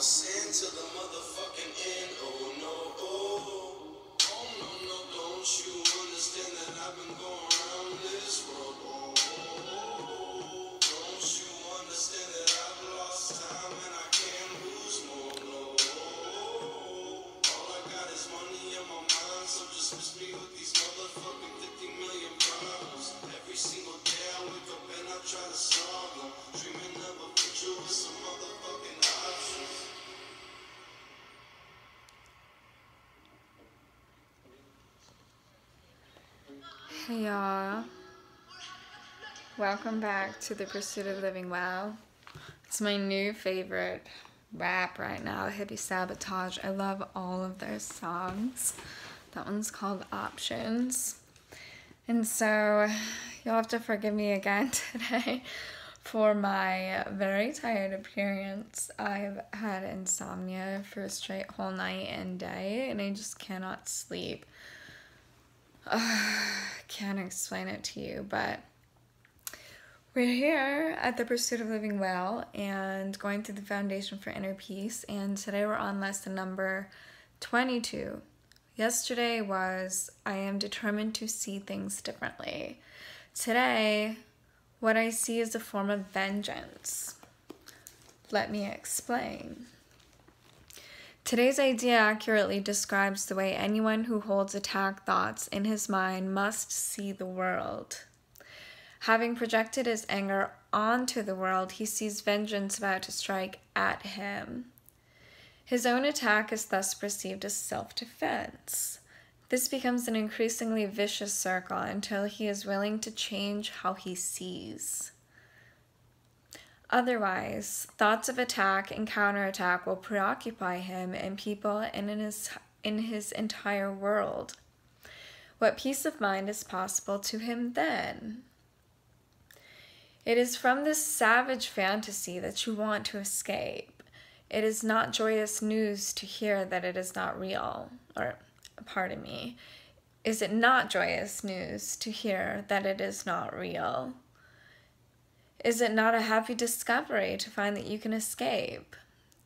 sin to the motherfucking end. Oh no, oh no, no, don't you understand that I've been going around this world? Oh, don't you understand that I've lost time and I can't lose more? No, all I got is money in my mind, so just miss me with these motherfucking 50 million problems. Every single day I wake up and I try to solve them, dreaming of a future with some motherfucking options. Hey y'all, welcome back to The Pursuit of Living Well. It's my new favorite rap right now, Hippie Sabotage. I love all of their songs. That one's called Options. And so you'll have to forgive me again today for my very tired appearance. I've had insomnia for a straight whole night and day, and I just cannot sleep. Can't explain it to you, but we're here at The Pursuit of Living Well and going through the Foundation for Inner Peace, and today we're on lesson number 22. Yesterday was I am determined to see things differently. Today, what I see is a form of vengeance. Let me explain. Today's idea accurately describes the way anyone who holds attack thoughts in his mind must see the world. Having projected his anger onto the world, he sees vengeance about to strike at him. His own attack is thus perceived as self-defense. This becomes an increasingly vicious circle until he is willing to change how he sees. Otherwise, thoughts of attack and counterattack will preoccupy him and people and in his entire world. What peace of mind is possible to him then? It is from this savage fantasy that you want to escape. It is not joyous news to hear that it is not real. Is it not joyous news to hear that it is not real? Is it not a happy discovery to find that you can escape?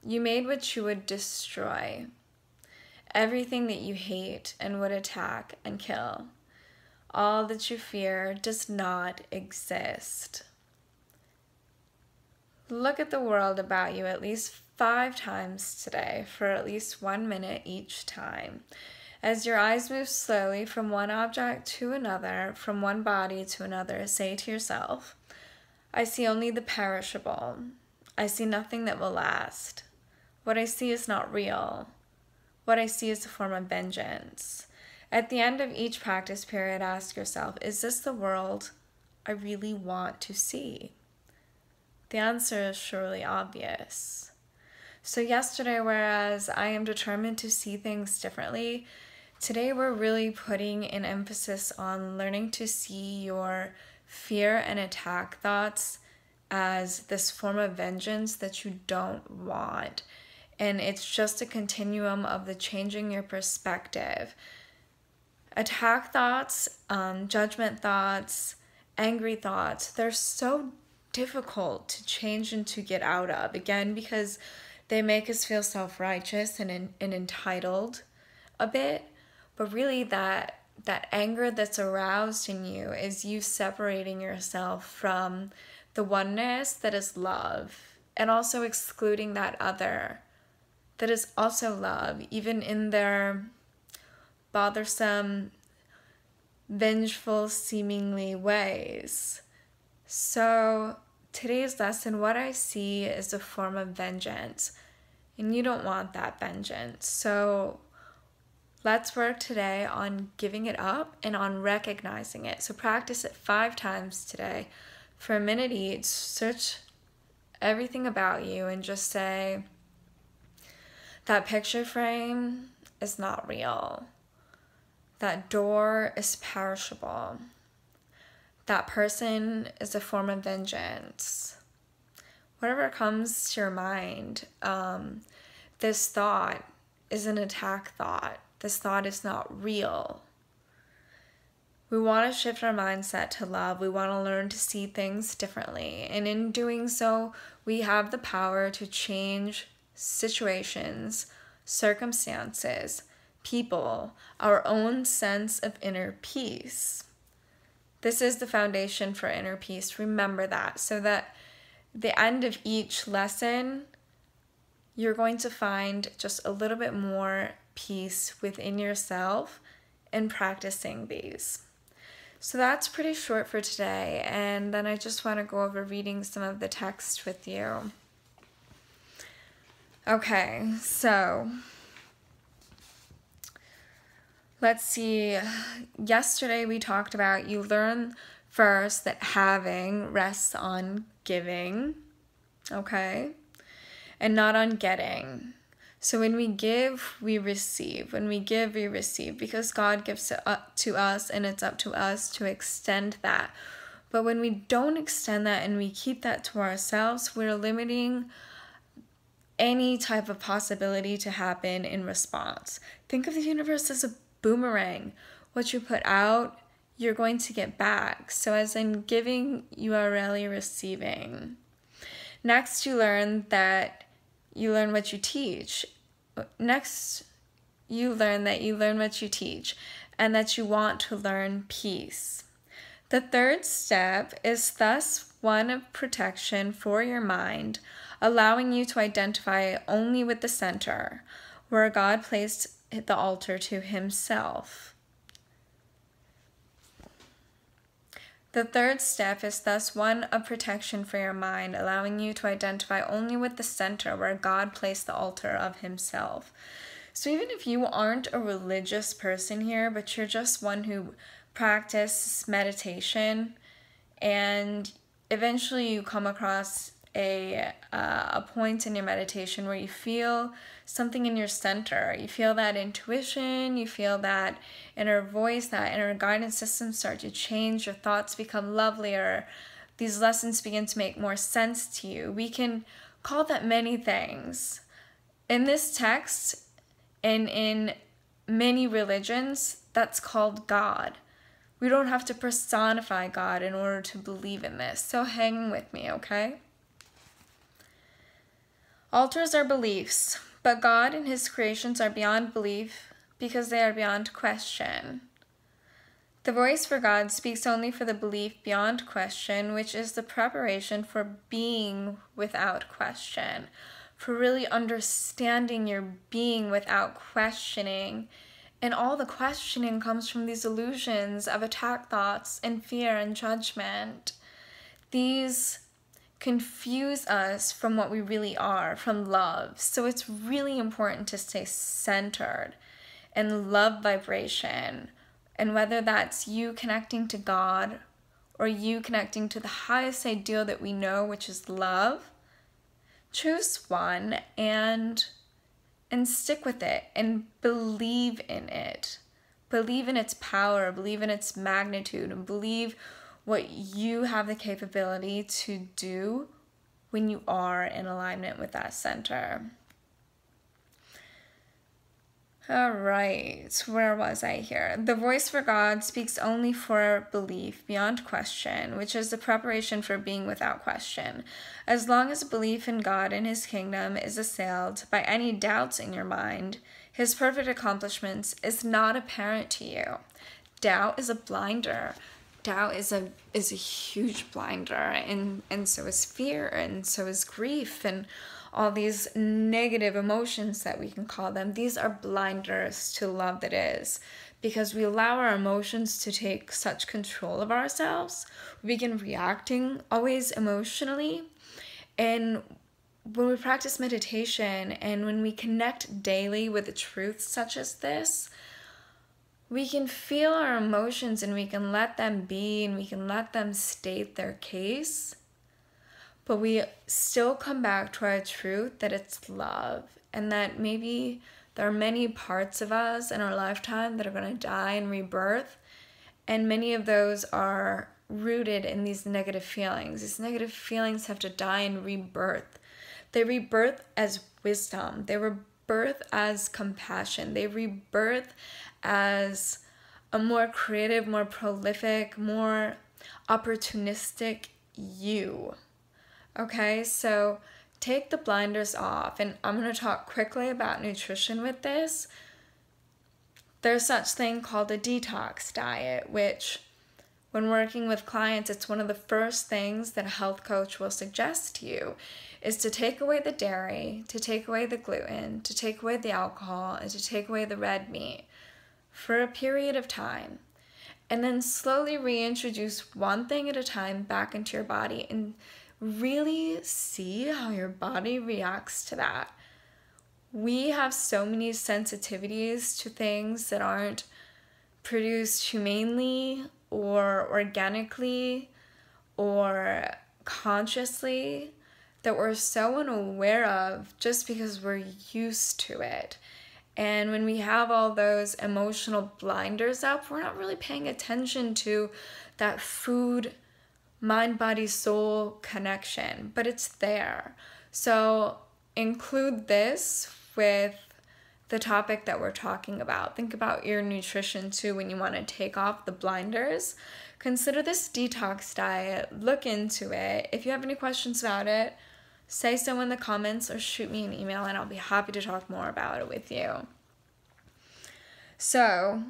You made what you would destroy. Everything that you hate and would attack and kill. All that you fear does not exist. Look at the world about you at least 5 times today for at least 1 minute each time. As your eyes move slowly from one object to another, from one body to another, say to yourself, I see only the perishable. I see nothing that will last. What I see is not real. What I see is a form of vengeance. At the end of each practice period, ask yourself, is this the world I really want to see? The answer is surely obvious. So yesterday, whereas I am determined to see things differently, today we're really putting an emphasis on learning to see your fear and attack thoughts as this form of vengeance that you don't want. And it's just a continuum of the changing your perspective. Attack thoughts, judgment thoughts, angry thoughts, they're so difficult to change and to get out of. Again, because they make us feel self-righteous and entitled a bit. But really that anger that's aroused in you is you separating yourself from the oneness that is love, and also excluding that other that is also love, even in their bothersome, vengeful, seemingly ways. So today's lesson, what I see is a form of vengeance, and you don't want that vengeance. So let's work today on giving it up and on recognizing it. So practice it 5 times today for a minute each. Search everything about you and just say, that picture frame is not real. That door is perishable. That person is a form of vengeance. Whatever comes to your mind, this thought is an attack thought. This thought is not real. We want to shift our mindset to love. We want to learn to see things differently. And in doing so, we have the power to change situations, circumstances, people, our own sense of inner peace. This is the foundation for inner peace. Remember that, so that the end of each lesson, you're going to find just a little bit more peace within yourself in practicing these. So that's pretty short for today, and then I just want to go over reading some of the text with you. Okay, so let's see. Yesterday we talked about you learn first that having rests on giving, okay, and not on getting. So when we give, we receive. When we give, we receive, because God gives it up to us, and it's up to us to extend that. But when we don't extend that and we keep that to ourselves, we're limiting any type of possibility to happen in response. Think of the universe as a boomerang. What you put out, you're going to get back. So as in giving, you are really receiving. Next, you learn what you teach. Next, you learn that you learn what you teach, and that you want to learn peace. The third step is thus one of protection for your mind, allowing you to identify only with the center, where God placed the altar to himself. The third step is thus one of protection for your mind, allowing you to identify only with the center where God placed the altar of himself. So even if you aren't a religious person here, but you're just one who practices meditation, and eventually you come across a point in your meditation where you feel something in your center, you feel that intuition, you feel that inner voice, that inner guidance system start to change, your thoughts become lovelier, these lessons begin to make more sense to you. We can call that many things. In this text, and in many religions, that's called God. We don't have to personify God in order to believe in this. So hang with me, okay? Altars are beliefs, but God and his creations are beyond belief because they are beyond question. The voice for God speaks only for the belief beyond question, which is the preparation for being without question, for really understanding your being without questioning. And all the questioning comes from these illusions of attack thoughts and fear and judgment. These confuse us from what we really are, from love. So it's really important to stay centered in love vibration. And whether that's you connecting to God or you connecting to the highest ideal that we know, which is love, choose one and stick with it and believe in it. Believe in its power, believe in its magnitude, and believe what you have the capability to do when you are in alignment with that center. All right, where was I here? The voice for God speaks only for belief beyond question, which is the preparation for being without question. As long as belief in God and his kingdom is assailed by any doubts in your mind, his perfect accomplishments is not apparent to you. Doubt is a blinder. Doubt is a huge blinder, and so is fear, and so is grief, and all these negative emotions that we can call them. These are blinders to love that is, because we allow our emotions to take such control of ourselves. We begin reacting always emotionally, and when we practice meditation and when we connect daily with the truth such as this, we can feel our emotions and we can let them be and we can let them state their case. But we still come back to our truth that it's love, and that maybe there are many parts of us in our lifetime that are going to die and rebirth. And many of those are rooted in these negative feelings. These negative feelings have to die and rebirth. They rebirth as wisdom. They rebirth as compassion. They rebirth as a more creative, more prolific, more opportunistic you. Okay, so take the blinders off. And I'm going to talk quickly about nutrition with this. There's such thing called a detox diet, which when working with clients, it's one of the first things that a health coach will suggest to you is to take away the dairy, to take away the gluten, to take away the alcohol, and to take away the red meat for a period of time. And then slowly reintroduce one thing at a time back into your body and really see how your body reacts to that. We have so many sensitivities to things that aren't produced humanely or organically or consciously that we're so unaware of just because we're used to it. And when we have all those emotional blinders up, we're not really paying attention to that food, mind, body, soul connection, but it's there. So include this with the topic that we're talking about. Think about your nutrition too when you want to take off the blinders. Consider this detox diet. Look into it. If you have any questions about it, say so in the comments or shoot me an email and I'll be happy to talk more about it with you. So,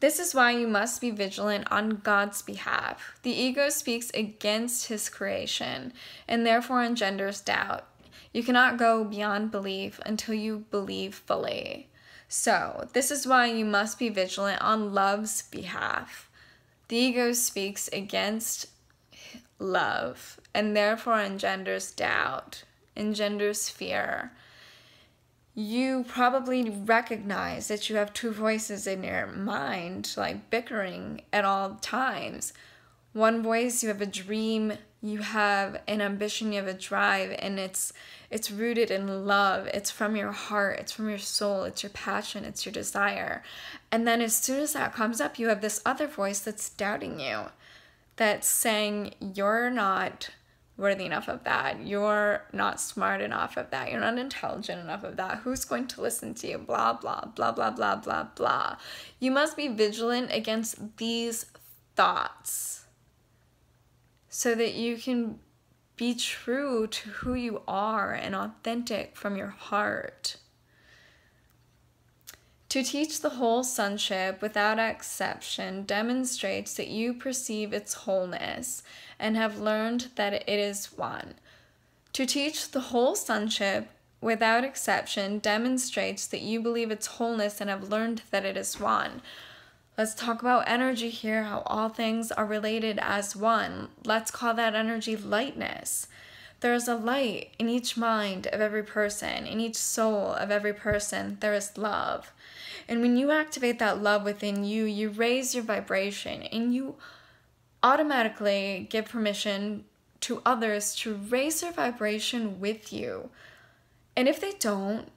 this is why you must be vigilant on God's behalf. The ego speaks against his creation and therefore engenders doubt. You cannot go beyond belief until you believe fully. So, this is why you must be vigilant on love's behalf. The ego speaks against love and therefore engenders doubt, engenders fear. You probably recognize that you have two voices in your mind, like bickering at all times. One voice, you have a dream, you have an ambition, you have a drive, and it's rooted in love. It's from your heart, it's from your soul, it's your passion, it's your desire. And then as soon as that comes up, you have this other voice that's doubting you, that's saying you're not worthy enough of that, you're not smart enough of that, you're not intelligent enough of that, who's going to listen to you, blah, blah, blah, blah, blah, blah, blah. You must be vigilant against these thoughts so that you can be true to who you are and authentic from your heart. To teach the whole sonship without exception demonstrates that you perceive its wholeness and have learned that it is one. To teach the whole sonship without exception demonstrates that you believe its wholeness and have learned that it is one. Let's talk about energy here, how all things are related as one. Let's call that energy lightness. There is a light in each mind of every person, in each soul of every person. There is love. And when you activate that love within you, you raise your vibration and you automatically give permission to others to raise their vibration with you. And if they don't,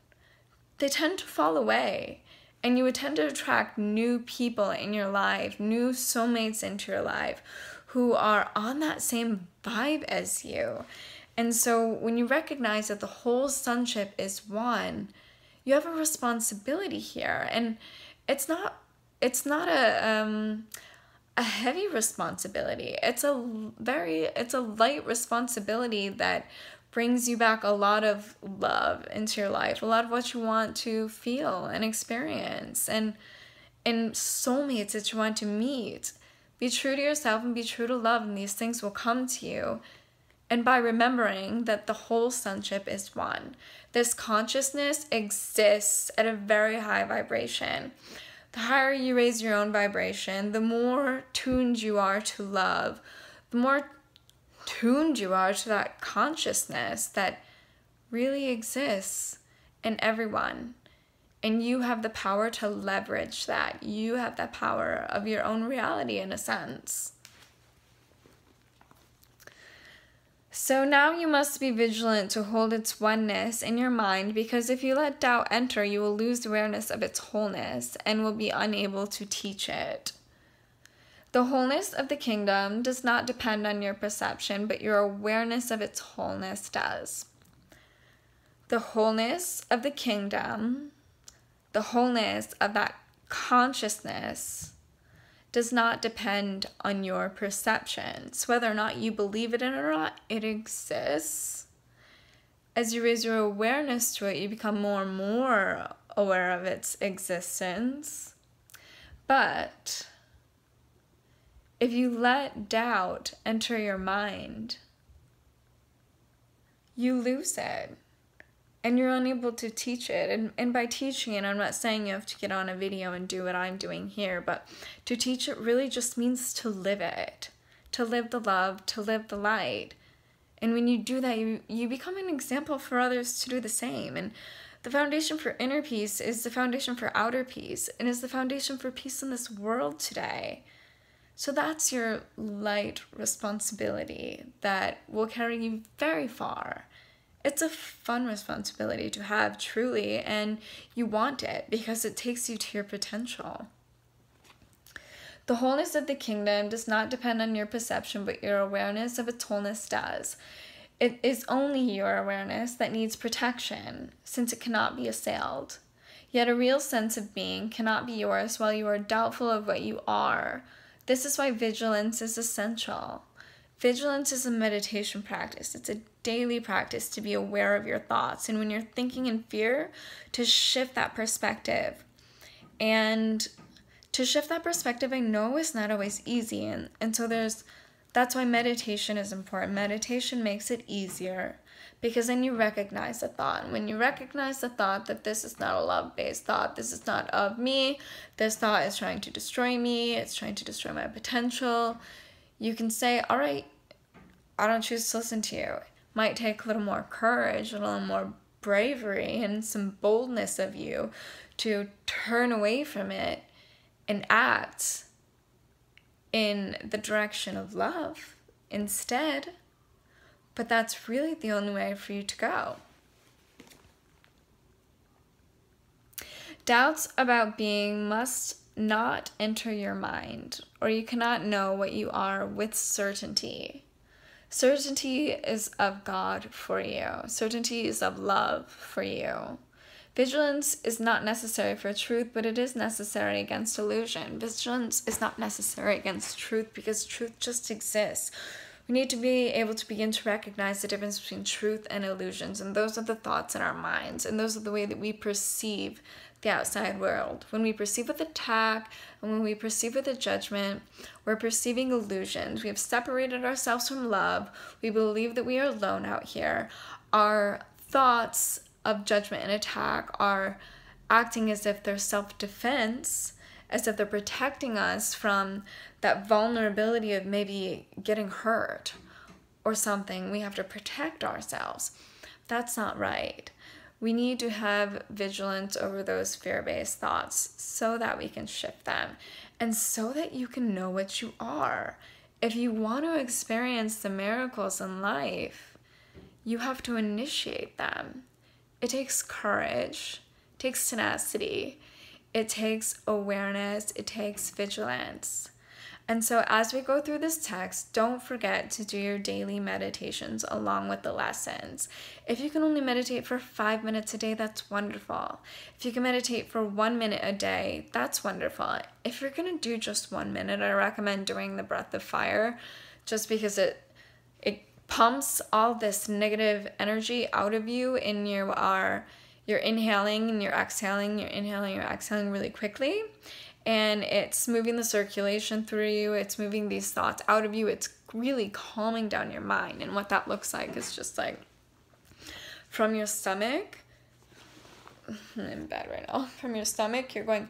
they tend to fall away. And you would tend to attract new people in your life, new soulmates into your life who are on that same vibe as you. And so when you recognize that the whole sonship is one, you have a responsibility here. And it's not a heavy responsibility. It's a light responsibility that brings you back a lot of love into your life, a lot of what you want to feel and experience, and soulmates that you want to meet. Be true to yourself and be true to love, and these things will come to you. And by remembering that the whole sonship is one, this consciousness exists at a very high vibration. The higher you raise your own vibration, the more tuned you are to love, the more tuned you are to that consciousness that really exists in everyone. And you have the power to leverage that. You have the power of your own reality in a sense. So now you must be vigilant to hold its oneness in your mind, because if you let doubt enter, you will lose awareness of its wholeness and will be unable to teach it. The wholeness of the kingdom does not depend on your perception, but your awareness of its wholeness does. The wholeness of the kingdom, the wholeness of that consciousness, does not depend on your perceptions. Whether or not you believe it or not, it exists. as you raise your awareness to it, you become more and more aware of its existence. But if you let doubt enter your mind, you lose it. And you're unable to teach it. And by teaching it, I'm not saying you have to get on a video and do what I'm doing here, but to teach it really just means to live it, to live the love, to live the light. And when you do that, you become an example for others to do the same. And the foundation for inner peace is the foundation for outer peace, and is the foundation for peace in this world today. So that's your light responsibility that will carry you very far. It's a fun responsibility to have, truly, and you want it because it takes you to your potential. The wholeness of the kingdom does not depend on your perception, but your awareness of its wholeness does. It is only your awareness that needs protection, since it cannot be assailed. Yet a real sense of being cannot be yours while you are doubtful of what you are. This is why vigilance is essential. Vigilance is a meditation practice. It's a daily practice to be aware of your thoughts. And when you're thinking in fear, to shift that perspective. And to shift that perspective, I know is not always easy. And so that's why meditation is important. Meditation makes it easier because then you recognize the thought. And when you recognize the thought that this is not a love-based thought, this is not of me, this thought is trying to destroy me, it's trying to destroy my potential, you can say, all right, I don't choose to listen to you. It might take a little more courage, a little more bravery, and some boldness of you to turn away from it and act in the direction of love instead. But that's really the only way for you to go. Doubts about being must not enter your mind, or you cannot know what you are with certainty. Certainty is of God for you. Certainty is of love for you. Vigilance is not necessary for truth, but it is necessary against illusion. Vigilance is not necessary against truth because truth just exists. We need to be able to begin to recognize the difference between truth and illusions, and those are the thoughts in our minds, and those are the way that we perceive the outside world. When we perceive with attack, and when we perceive with a judgment, we're perceiving illusions. We have separated ourselves from love. We believe that we are alone out here. Our thoughts of judgment and attack are acting as if they're self-defense, as if they're protecting us from that vulnerability of maybe getting hurt or something. We have to protect ourselves. That's not right. We need to have vigilance over those fear-based thoughts so that we can shift them and so that you can know what you are. If you want to experience the miracles in life, you have to initiate them. It takes courage, it takes tenacity, it takes awareness, it takes vigilance. And so as we go through this text, don't forget to do your daily meditations along with the lessons. If you can only meditate for 5 minutes a day, that's wonderful. If you can meditate for 1 minute a day, that's wonderful. If you're going to do just 1 minute, I recommend doing the breath of fire just because it pumps all this negative energy out of you, and you're inhaling and you're exhaling, really quickly. And it's moving the circulation through you. It's moving these thoughts out of you. It's really calming down your mind. And what that looks like is just like from your stomach. I'm in bed right now. From your stomach, you're going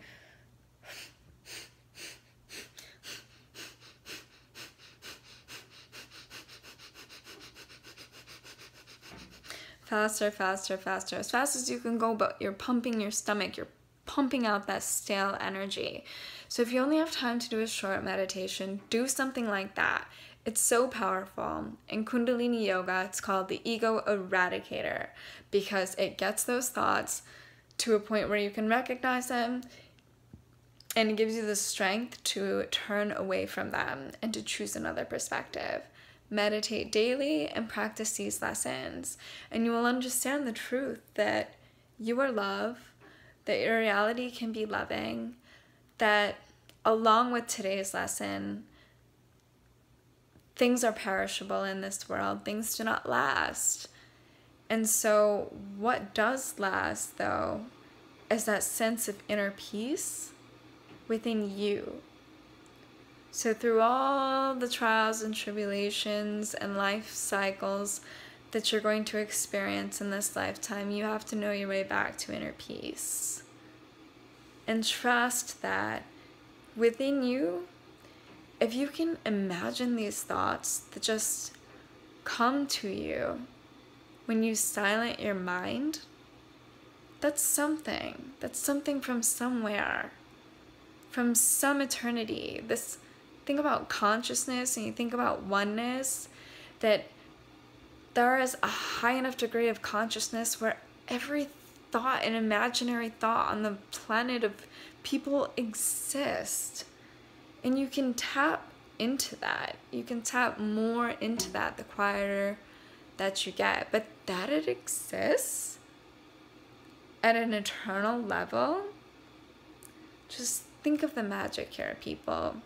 faster, faster, faster, as fast as you can go, but you're pumping your stomach. You're pumping out that stale energy. So if you only have time to do a short meditation, do something like that. It's so powerful. In Kundalini Yoga, it's called the Ego Eradicator because it gets those thoughts to a point where you can recognize them, and it gives you the strength to turn away from them and to choose another perspective. Meditate daily and practice these lessons, and you will understand the truth that you are love, that your reality can be loving, that along with today's lesson, things are perishable in this world. Things do not last. And so what does last, though, is that sense of inner peace within you. So through all the trials and tribulations and life cycles that you're going to experience in this lifetime, you have to know your way back to inner peace. And trust that within you, if you can imagine these thoughts that just come to you when you silent your mind, that's something. That's something from somewhere, from some eternity. This, think about consciousness and you think about oneness, that there is a high enough degree of consciousness where every thought and imaginary thought on the planet of people exist. And you can tap into that. You can tap more into that the quieter that you get. But that it exists at an eternal level, just think of the magic here, people.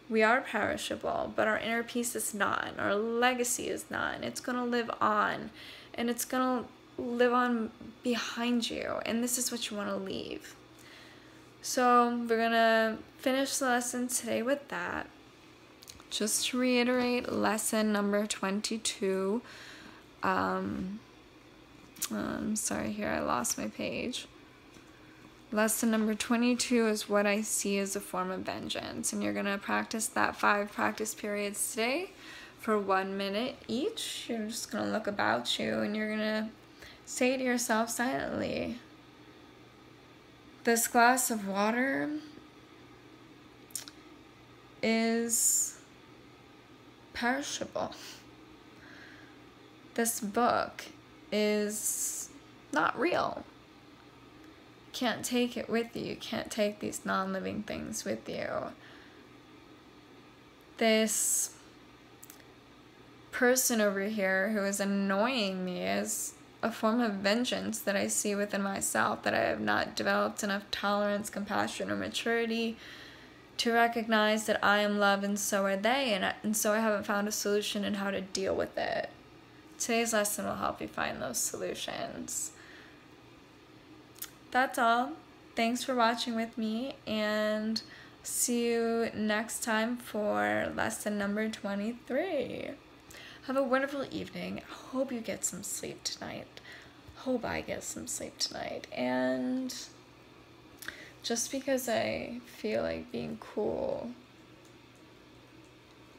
We are perishable, but our inner peace is not. Our legacy is not. And it's going to live on. And it's going to live on behind you. And this is what you want to leave. So we're going to finish the lesson today with that. Just to reiterate, lesson number 22. I'm sorry, here I lost my page. Lesson number 22 is what I see as a form of vengeance. And you're going to practice that 5 practice periods today for 1 minute each. You're just going to look about you and you're going to say to yourself silently, this glass of water is perishable. This book is not real. Can't take it with you. You can't take these non-living things with you. This person over here who is annoying me is a form of vengeance that I see within myself, that I have not developed enough tolerance, compassion, or maturity to recognize that I am love and so are they, and so I haven't found a solution in how to deal with it. Today's lesson will help you find those solutions. That's all. Thanks for watching with me, and see you next time for lesson number 23. Have a wonderful evening. Hope you get some sleep tonight. Hope I get some sleep tonight. And just because I feel like being cool,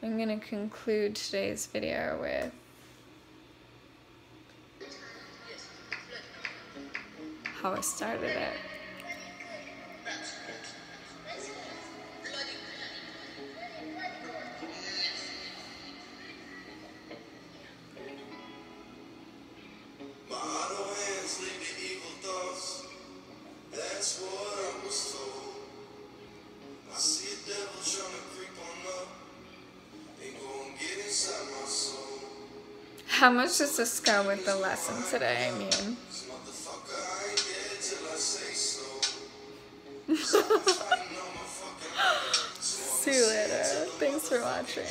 I'm going to conclude today's video with how I started it. My idle hands lead to evil thoughts. That's what I was told. I see a devil trying to creep on up and go and get inside my soul. How much does this go with the lesson today? I mean, Motherfucker, I ain't dead till I say so. So I'm fighting on my fucking heart. see you later. Thanks for watching.